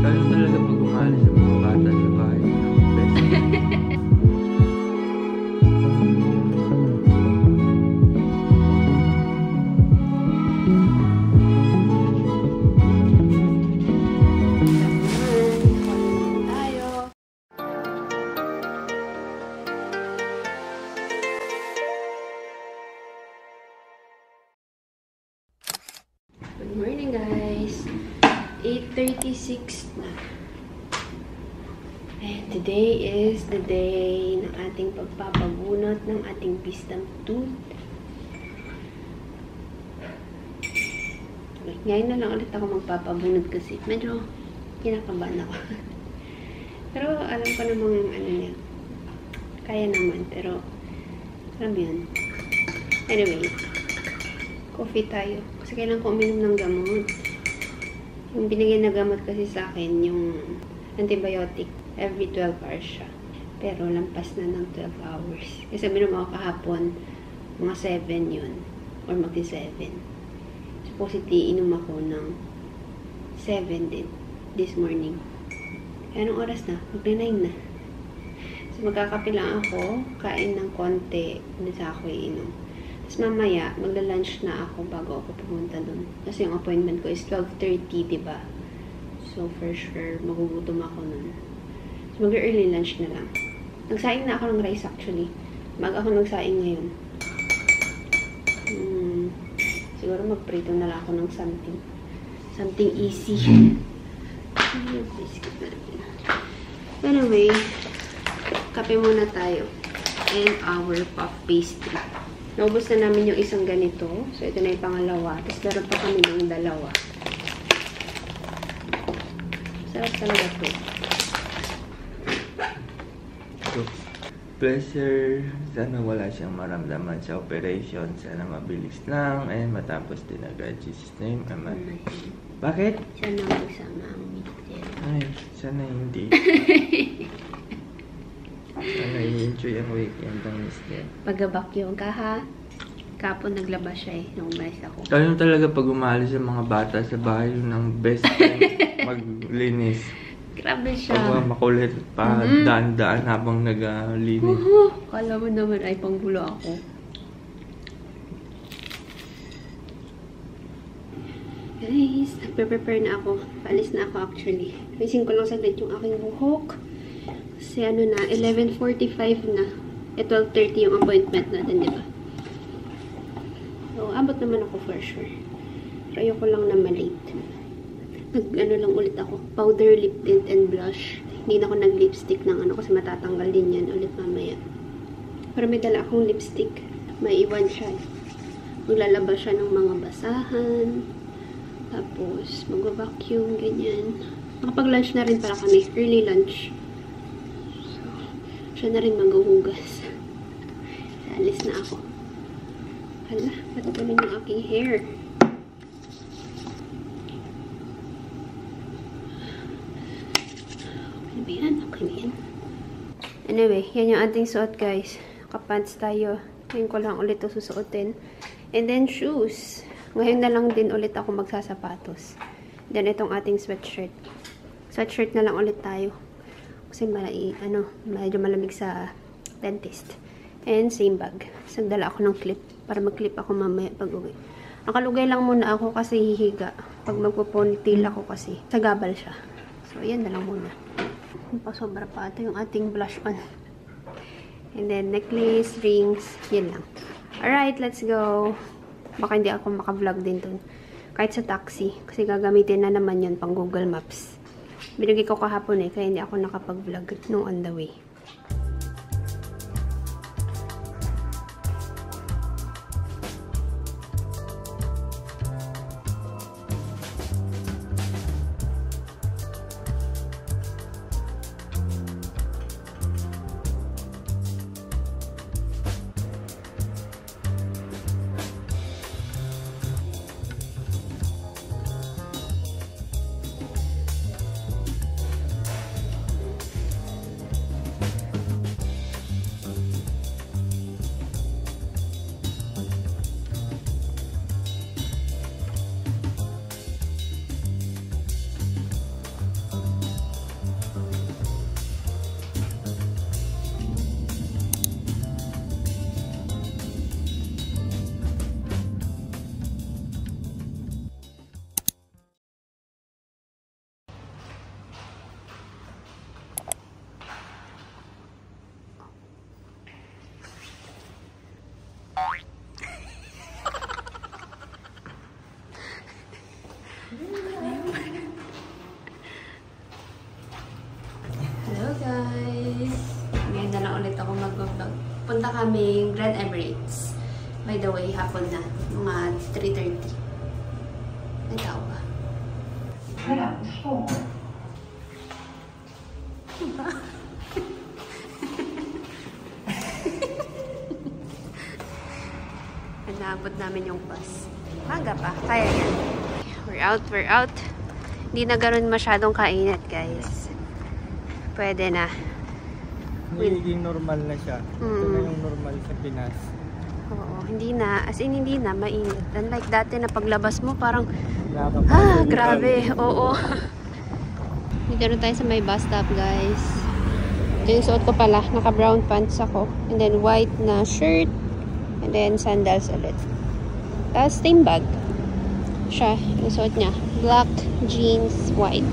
Ganun talaga pag umalis sa mga bata sa bahay. Best. Good morning, guys. 8:36 na. And today is the day ng ating pagpapabunot ng ating wisdom tooth. Ngayon na lang ulit ako magpapabunot kasi medyo kinakabahan ako. Pero alam ko namang ano niya. Kaya naman, pero alam mo yun. Anyway, coffee tayo. Kasi kailangan ko uminom ng gamot. Yung binigyan na gamot kasi sa akin, yung antibiotic, every 12 hours siya. Pero lampas na ng 12 hours. Kasi uminom ako kahapon, mga 7 yun. Or magti-7. Supposedly, inom ako ng 7 din. This morning. Kaya anong oras na? Mag-9 na. So magkakape lang ako, kain ng konti, hindi sa ako iinom. Tapos mamaya, magla-lunch na ako bago ako pumunta dun. Kasi yung appointment ko is 12:30, diba? So, for sure, magugutom ako nun. So, mag-early lunch na lang. Nagsaing na ako ng rice, actually. Mag ako nagsaing ngayon. Siguro magprito na lang ako ng something. Something easy. Biscuit na natin. Anyway, kape muna tayo. And our puff pastry. Naubos na namin yung isang ganito. So, ito na yung pangalawa. Tapos, meron pa kami ng dalawa. Sarap talaga ito. So, pleasure. Sana wala siyang maramdaman sa operation. Sana mabilis lang. And matapos din agad. Jesus name. Amen. Bakit? Sana magsama ang mister. Ay, sana hindi. Sana i-enjoy ang weekend ng mister. Pag-vacuum ka, ha? Kapon naglabas siya eh, nung umalis ako. Ganun talaga pag umalis sa mga bata sa bahay, yun ang best time maglinis. Grabe siya. Pag makulit pa, daan-daan habang naglinis. Kala mo naman ay panggulo ako. Guys, nagpe-prepare na ako. Paalis na ako actually. Ayusin ko lang saglit yung aking buhok. Kasi ano na, 11:45 na. 12:30 yung appointment natin, di ba? So, abot naman ako for sure. Pero ayoko lang na malate. Nag-ano lang ulit ako. Powder, lip tint, and blush. Hindi na ako nag-lipstick ng ano kasi matatanggal din yan ulit mamaya. Pero may dala akong lipstick. Maiwan siya. Maglalabas siya ng mga basahan. Tapos, mag-vacuum, ganyan. Nakapag-lunch na rin para kami. Early lunch. So, siya na rin maghuhugas. Alis na ako. Hala, ba't naman yung aking hair? Okay ba yan? Okay ba yan? Anyway, yan yung ating suot, guys. Kapants tayo. Ngayon ko lang ulit ito susuotin. And then, shoes. Ngayon na lang din ulit ako magsasapatos. Then, itong ating sweatshirt. Sweatshirt na lang ulit tayo. Kasi medyo malamig sa dentist. And same bag. So, dala ako ng clip. Para mag-clip ako mamaya pag-uwi. Nakalugay lang muna ako kasi hihiga. Pag magpo-ponytail ako kasi. Sagabal siya. So, yan na lang muna. Pasobra pa ito yung ating blush on. And then, necklace, rings. Yan lang. Alright, let's go. Baka hindi ako maka-vlog din dun. Kahit sa taxi. Kasi gagamitin na naman yun pang Google Maps. Binigay ko kahapon eh. Kaya hindi ako nakapag-vlog nung on the way. Punta kami Grand Emirates. By the way, hapon na. Mga 3:30. May tao ba? Naabot namin yung bus. Maga pa. Kaya yan. We're out. Hindi na ganun masyadong kainat, guys. Pwede na. Nagiging normal na siya. Ito na yung normal sa Pinas. Oo, hindi na. As in, hindi na mainit. Unlike dati na paglabas mo, parang grabe. Oo. Dito na tayo sa may bus stop, guys. Ito yung suot ko pala. Naka-brown pants ako. And then white na shirt. And then sandals ulit. Tapos same bag. Siya, yung suot niya. Black jeans, white.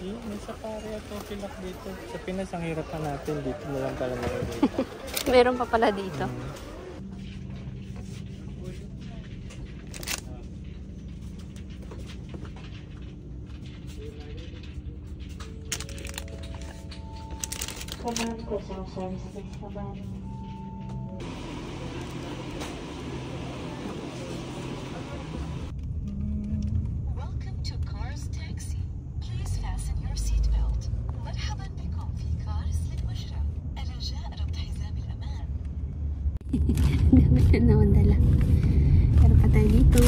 May safari at pilak dito. Sa Pinas, ang hirap na natin. Dito na lang pala makikita. Meron pa pala dito. Welcome to Cars Taxi. Please fasten your seatbelt. مرحبا بكم في Cars للمجرى. الرجاء ربط حزام الأمان. Dami na naman dala. Meron pa tayo dito.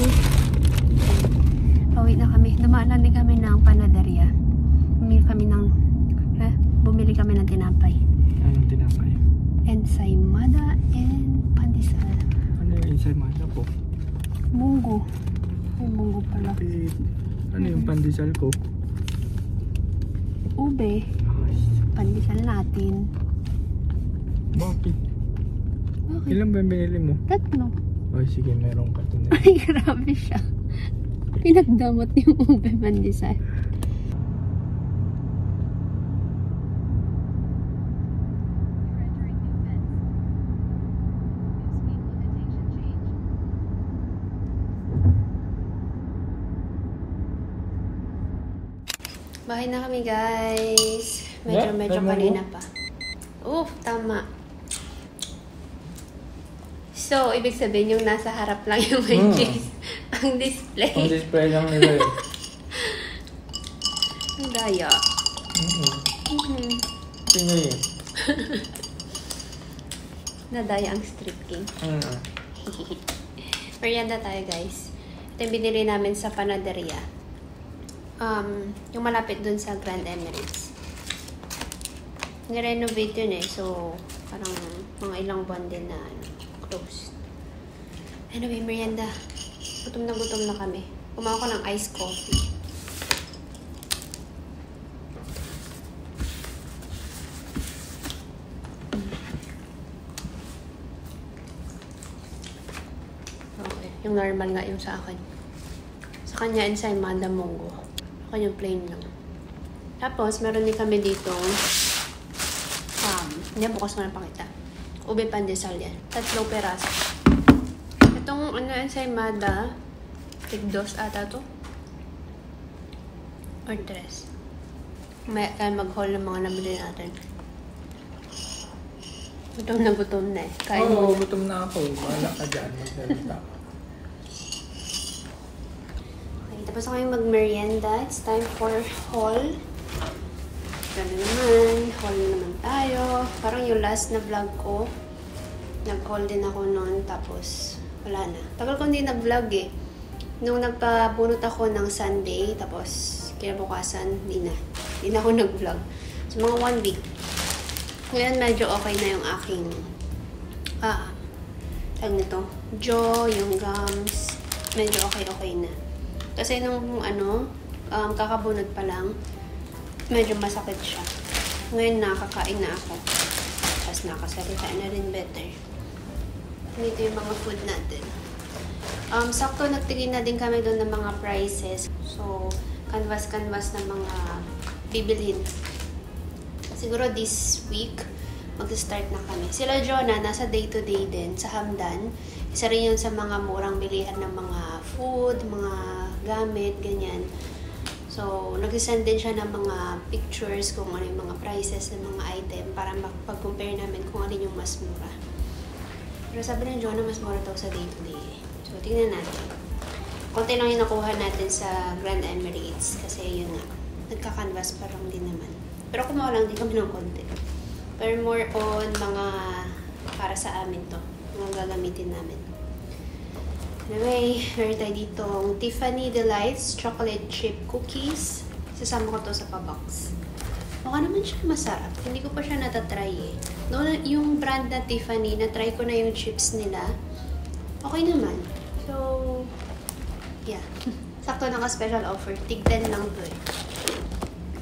Pauwi na kami. Dumaan din kami ng panaderia. Bumili kami ng tinapay. Anong tinapay? Ensaymada and pandesal. Ano yung ensaymada po? Munggo. May munggo pala. Ano yung pandesal ko? Ube. Pandesal natin. Bakit? Bakit? Ilan ba yung binili mo? 3. Ay, sige, meron ka ito na. Ay, grabe siya. Pinagdamot yung ube pandesal. Bahay na kami, guys. Medyo kanina pa. Tama. So, ibig sabihin yung nasa harap lang yung may cheese. Ang display. Ang display lang nila eh. Ang daya. Tingnan yun. Nadaya ang Street King. Merienda tayo, guys. Ito yung binili namin sa panaderia. Yung malapit dun sa Grand Emirates. Nirenovate yun eh. So, parang mga ilang buwan din na closed. Anyway, merienda. Gutom na kami. Kumawa ko ng iced coffee. Okay. Yung normal nga yung sa akin. Sa kanya, ensaymada munggo. Ako yung plain lang. Tapos, meron din kami ditong hindi, bukas ko na pakita. Ube pandesal yan. 3 peraso. Itong ensaymada, tig-2 ata to. Or 3. May tayo mag-haul ng mga nabili natin. Gutom na eh. Kain mo. Gutom na ako. Wala ka dyan. Magsalita. Tapos ako yung mag-merienda. It's time for haul. Ganda naman. Haul naman tayo. Parang yung last na vlog ko, nag-haul din ako noon. Tapos, wala na. Tagal ko hindi nag-vlog eh. Nung nagpabunot ako ng Sunday, tapos kinabukasan, hindi na ako nag-vlog. So, mga 1 week. Ngayon, medyo okay na yung aking, tag nito, jaw, yung gums, medyo okay na. Kasi nung, kakabunot pa lang, medyo masakit siya. Ngayon, nakakain na ako. Tapos, nakasalita na rin better. Dito yung mga food natin. Sakto nagtingin na din kami doon ng mga prices. So, canvas na mga bibilhin. Siguro this week, mag-start na kami. Sila Jonah, nasa day-to-day din sa Hamdan. Isa rin yun sa mga murang bilihan ng mga food, mga gamit, ganyan. So, nag-send din siya ng mga pictures kung ano yung mga prices ng mga item para makapag-compare namin kung ano yung mas mura. Pero sabi ng Jonah, mas mura daw sa day-to-day. So, tingnan natin. Konti lang yung nakuha natin sa Grand Emirates kasi yun nga, nagka-canvas pa lang din naman. Pero kumuha lang din kami ng konti. Pero more on mga para sa amin to. Mga gagamitin namin. Anyway, meron tayo dito ang Tiffany Delights Chocolate Chip Cookies. Sasama ko to sa pa-box. Mukha naman siya masarap. Hindi ko pa siya natatry eh. No, yung brand na Tiffany, na-try ko na yung chips nila. Okay naman. So, yeah. Sakto naka-special offer. Tig 10 lang to eh.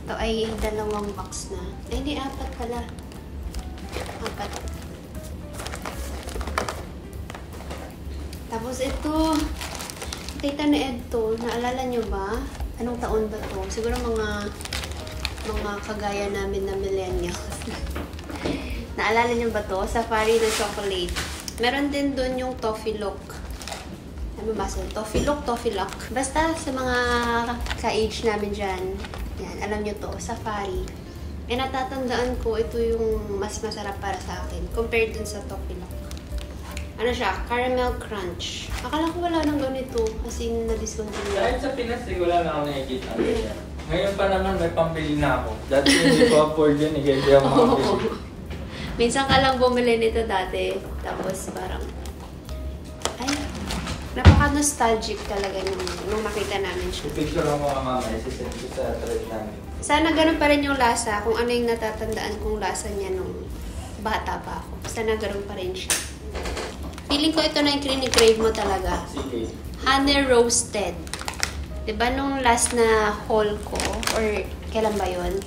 Ito ay 2 box na. Ay, hindi, 4 pala. 4. Tapos ito, tita ni Ed to. Naalala nyo ba? Anong taon ba to? Siguro mga kagaya namin na millennials. Naalala nyo ba to? Safari na chocolate. Meron din dun yung Toffee Lock. Ano ba sa Toffee Lock. Basta sa mga ka-age namin dyan, yan, alam nyo to, Safari. Eh, natatandaan ko, ito yung mas masarap para sa akin compared dun sa Toffee Lock. Ano siya? Caramel Crunch. Akala ko wala nang ganito kasi na-discontinue. Kahit sa Pinas, wala na ako nakikita. Ngayon pa naman, may pambili na ako. Dati hindi ko afford yun, hindi ako makabili. Minsan ka lang bumili nito dati. Tapos parang, ay, napaka-nostalgic talaga nung nakita namin siya. Picture ako mga mama, isisend ko sa thread namin. Sana ganun pa rin yung lasa, kung ano yung natatandaan kong lasa niya nung bata pa ako. Sana ganun pa rin siya. Feeling ko ito na yung crave mo talaga. Sige. Honey Roasted. Diba nung last na haul ko, or kailan ba yun?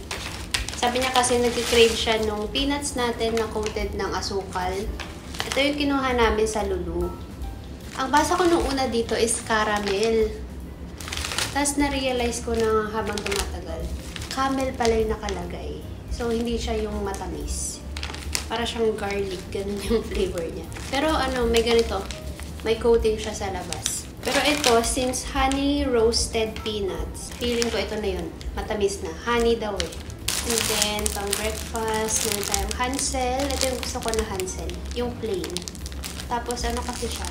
Sabi niya kasi nag-crave siya nung peanuts natin na coated ng asukal. Ito yung kinuha namin sa Lulu. Ang basa ko nung una dito is caramel. Tapos na-realize ko na habang tumatagal, camel pala yung nakalagay. So, hindi siya yung matamis. Para siyang garlic, ganun yung flavor niya. Pero ano, may ganito. May coating siya sa labas. Pero ito, since honey roasted peanuts, feeling ko ito na yun. Matamis na. Honey daw eh. And then, pang breakfast, meron tayong Hansel. Ito yung gusto ko na Hansel. Yung plain. Tapos, ano kasi siya?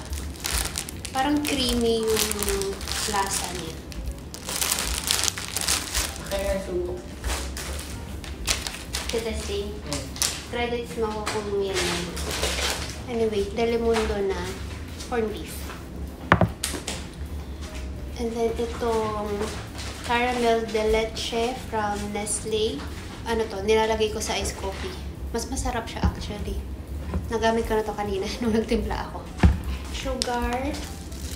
Parang creamy yung lasa niya. Kaya subo. Testing. Credits mo ako kung yan. Anyway, Delimundo na corned beef. And then, itong caramel de leche from Nestle. Ano to? Nilalagay ko sa iced coffee. Mas masarap siya actually. Nagamit ko na to kanina nung nagtimpla ako. Sugar.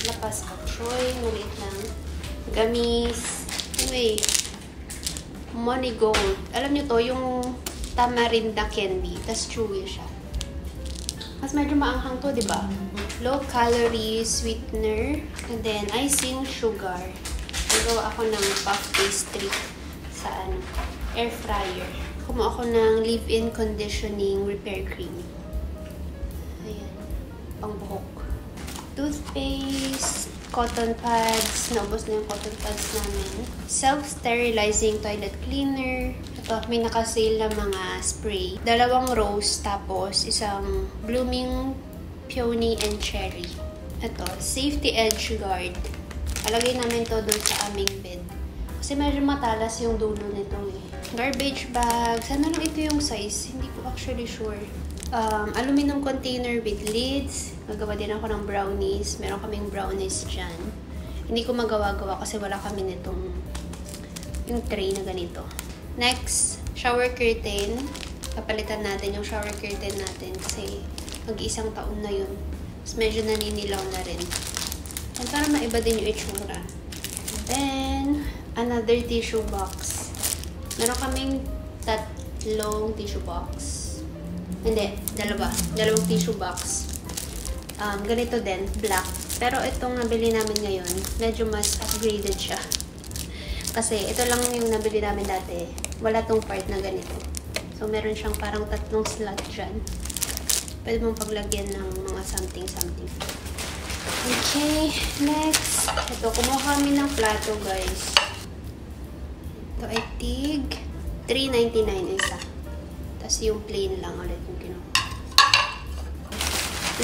Lapas of choy. Maliit lang. Gamis. Anyway. Money Gold. Alam nyo to, yung tamarind na candy. Tas chewy siya. Mas medyo maanghang to, di ba? Low calorie sweetener. And then, icing sugar. Nagawa ako ng puff pastry sa air fryer. Kumuha ako ng leave-in conditioning repair cream. Ayan. Pangbuhok. Toothpaste. Cotton pads. Naubos na yung cotton pads namin. Self-sterilizing toilet cleaner. Ito, may nakasale na mga spray. 2 rose, tapos isang blooming peony and cherry. Ito, safety edge guard. Alagay namin to doon sa aming bed. Kasi medyo matalas yung dulo nito eh. Garbage bag. Sana lang ito yung size. Hindi ko actually sure. Aluminum container with lids. Nagawa din ako ng brownies. Meron kaming brownies dyan. Hindi ko magawa-gawa kasi wala kami nitong yung tray na ganito. Next, shower curtain. Papalitan natin yung shower curtain natin kasi mag-isang taon na yun. Tapos medyo naninilaw na rin. And para maiba din yung itsura. Then, another tissue box. Meron kaming tatlong tissue box. Hindi, dalawang tissue box. Ganito din, black. Pero itong nabili namin ngayon, medyo mas upgraded siya. Kasi ito lang yung nabili namin dati. Wala tong part na ganito. So, meron siyang parang tatlong slot dyan. Pwede mong paglagyan ng mga something-something. Okay, next. Ito, kumuha kami ng plato, guys. Ito ay tig $3.99 isa. Tapos yung plain lang ulit yung kinuha.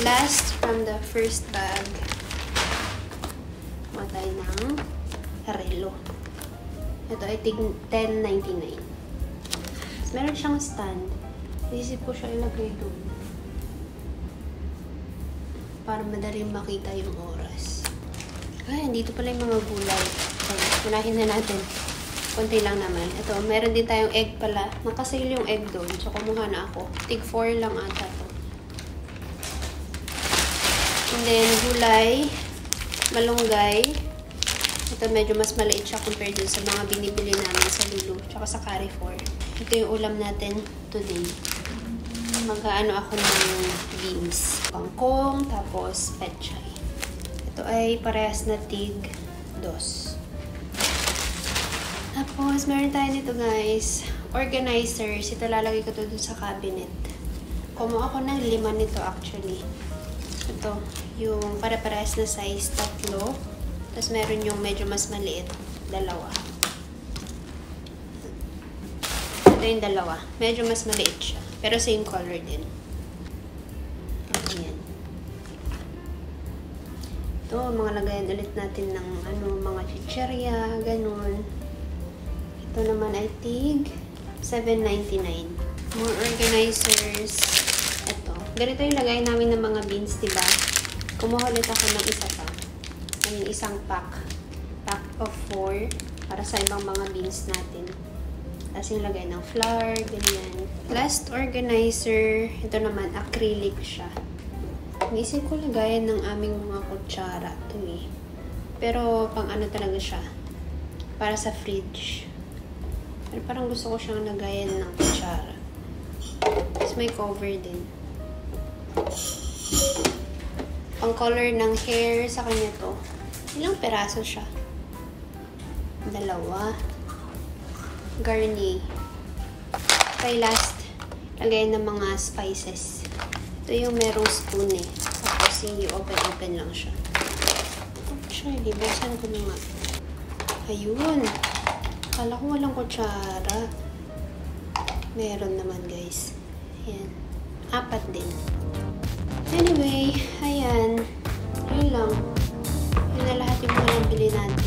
Last, from the first bag, kuha tayo ng relo. Ito ay tig $10.99. Meron siyang stand. Isip ko siya ilagay doon. Para madaling makita yung oras. Ay, dito pala yung mga gulay. Okay, unahin na natin. Kunti lang naman. Ito, meron din tayong egg pala. Nakasale yung egg doon. So, kumuha na ako. Tig 4 lang ata to. And then, gulay. Malunggay. Ito, medyo mas maliit siya compared dun sa mga binibili namin sa Lulu. Tsaka sa Carrefour. Ito yung ulam natin today. Mag-aano ako ng beans. Kangkong, tapos pechay. Ito ay parehas na tig 2. Tapos, meron tayo nito guys. Organizers. Ito lalagay ko to dun sa cabinet. Kumuha ako ng 5 nito actually. Ito, yung pare-parehas na size 3. Tapos, meron yung medyo mas maliit. 2. Ito yung 2. Medyo mas maliit siya. Pero same color din. Ayan. Ito, mga lagayan ulit natin ng mga chicherya, ganun. Ito naman ay tig $7.99. More organizers. Ito. Ganito yung lagay namin ng mga beans, diba? Kumuha ulit ako ng isa pa. Yung isang pack. Pack of 4 para sa ibang mga beans natin. Tapos yung lagay ng flour, ganyan. Last organizer, ito naman, acrylic siya. Naisip ko lagayan ng aming mga kutsara ito eh. Pero pang ano talaga siya. Para sa fridge. Pero parang gusto ko siyang lagayan ng kutsara. Tapos may cover din. Pang color ng hair sa kanya to. Ilang peraso siya? 2. Garnier. Okay, last, lagay ng mga spices. Ito yung merong spoon eh. Tapos yung open lang siya. Actually, buksan ko na nga. Ayun. Kala ko walang kutsara. Meron naman guys. Ayan. 4 din. Anyway, ayan. Yun lang. Yun na lahat yung mga nabili natin.